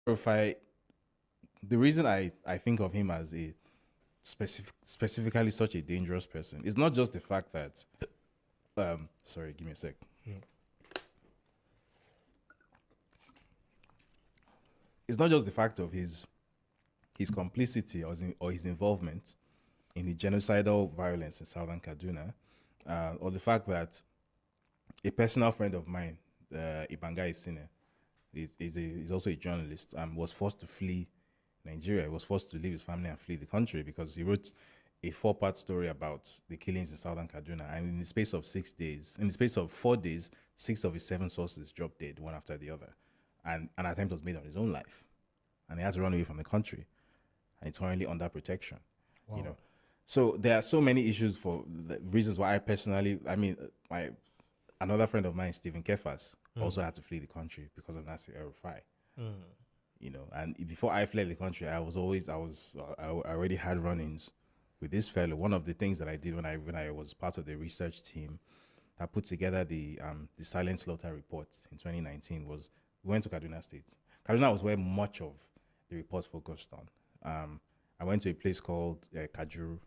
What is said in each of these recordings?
El-Rufai, the reason I think of him as a specifically such a dangerous person is not just the fact that sorry, give me a sec. It's not just the fact of his complicity or his involvement in the genocidal violence in southern Kaduna, or the fact that a personal friend of mine, Ibanga Isine, is also a journalist, was forced to flee Nigeria. He was forced to leave his family and flee the country because he wrote a 4-part story about the killings in southern Kaduna. And in the space of 6 days, in the space of 4 days, 6 of his 7 sources dropped dead, one after the other. And an attempt was made on his own life. And he had to run away from the country. And it's currently under protection. Wow. You know, so there are so many issues for the reasons why I personally, I mean, another friend of mine, Stephen Kefas, also had to flee the country because of Nasir El-Rufai. You know, and before I fled the country, I already had run-ins with this fellow. One of the things that I did when I was part of the research team that put together the Silent Slaughter report in 2019 was we went to Kaduna State. Kaduna was where much of the report focused on. I went to a place called Kajuru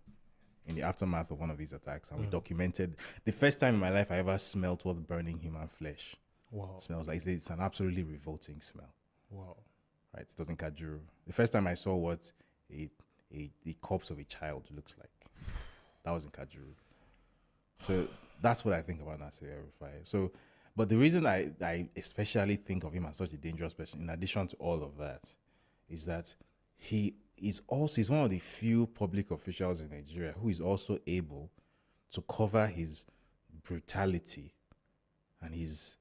in the aftermath of one of these attacks, and we documented the first time in my life I ever smelled what burning human flesh smells like. It's an absolutely revolting smell. Wow. Right, it was in Kajuru. The first time I saw what the corpse of a child looks like, that was in Kajuru. So that's what I think about Nasir El-Rufai. So, but the reason I especially think of him as such a dangerous person, in addition to all of that, is that he's one of the few public officials in Nigeria who is also able to cover his brutality and his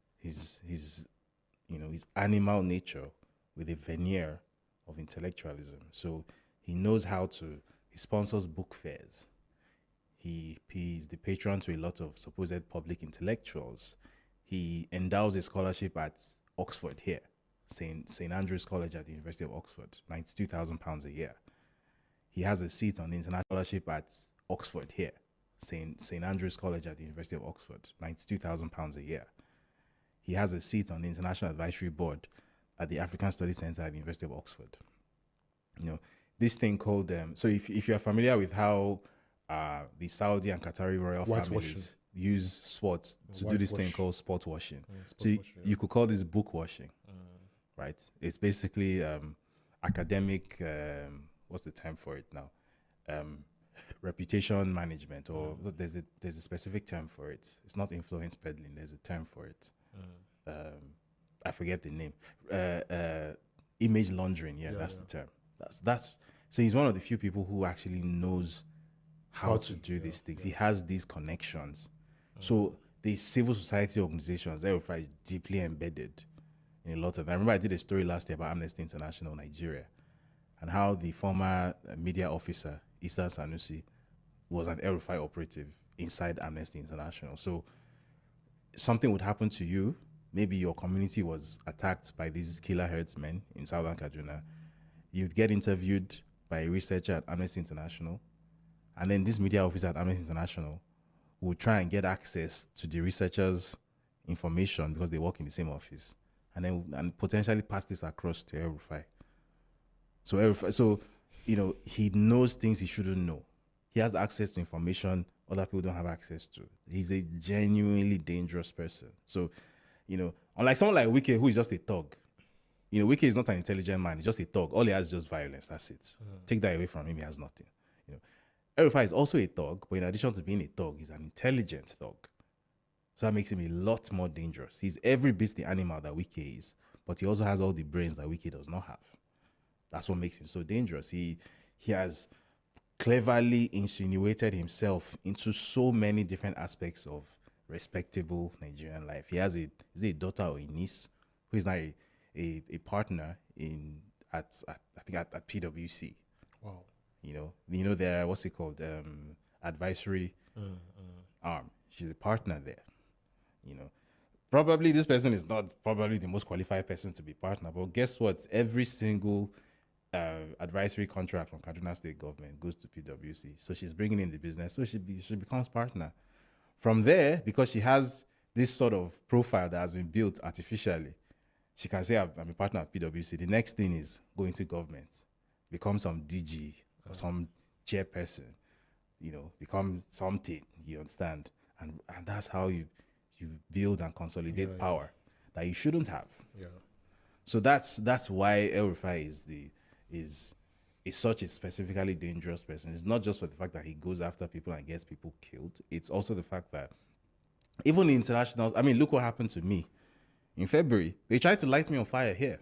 animal nature with a veneer of intellectualism. So he knows how to, he sponsors book fairs. He's the patron to a lot of supposed public intellectuals. He endows a scholarship at Oxford here, St. Andrew's College at the University of Oxford, £92,000 a year. He has a seat on the international scholarship at Oxford here, St. Andrew's College at the University of Oxford, £92,000 a year. He has a seat on the International Advisory Board at the African Studies Center at the University of Oxford. You know, this thing called so if you're familiar with how the Saudi and Qatari royal families use sports to do this thing called sport washing. You could call this book washing, right? It's basically academic, what's the term for it now? Reputation management, or there's a specific term for it. It's not influence peddling, there's a term for it. I forget the name. Image laundering, that's the term. That's so he's one of the few people who actually knows how to do these things. He has these connections. So the civil society organizations, El-Rufai is deeply embedded in a lot of them. I remember I did a story last year about Amnesty International Nigeria and how the former media officer, Issa Sanusi, was an El-Rufai operative inside Amnesty International. So something would happen to you. Maybe your community was attacked by these killer herdsmen in southern Kaduna. You'd get interviewed by a researcher at Amnesty International, and then this media officer at Amnesty International would try and get access to the researcher's information because they work in the same office, and potentially pass this across to El-Rufai. So he knows things he shouldn't know. He has access to information other people don't have access to. He's a genuinely dangerous person. So, unlike someone like Wike, who is just a thug. Wike is not an intelligent man. He's just a thug. All he has is just violence. That's it. Take that away from him, he has nothing. El-Rufai is also a thug, but in addition to being a thug, he's an intelligent thug. So that makes him a lot more dangerous. He's every bit the animal that Wike is, but he also has all the brains that Wike does not have. That's what makes him so dangerous. He has cleverly insinuated himself into so many different aspects of respectable Nigerian life. He has a daughter or a niece who is now a partner at PwC. Wow. Their what's it called? Advisory arm. She's a partner there. Probably this person is not probably the most qualified person to be partner, but guess what? Every single advisory contract from Kaduna State government goes to PwC. So she's bringing in the business. So she becomes partner. From there, because she has this sort of profile that has been built artificially, she can say I'm a partner at PwC. The next thing is going to government, become some DG or some chairperson, become something. You understand? And that's how you build and consolidate power that you shouldn't have. Yeah. So that's why El-Rufai is such a specifically dangerous person. It's not just for the fact that he goes after people and gets people killed. It's also the fact that even the internationals, I mean, look what happened to me. In February, they tried to light me on fire here.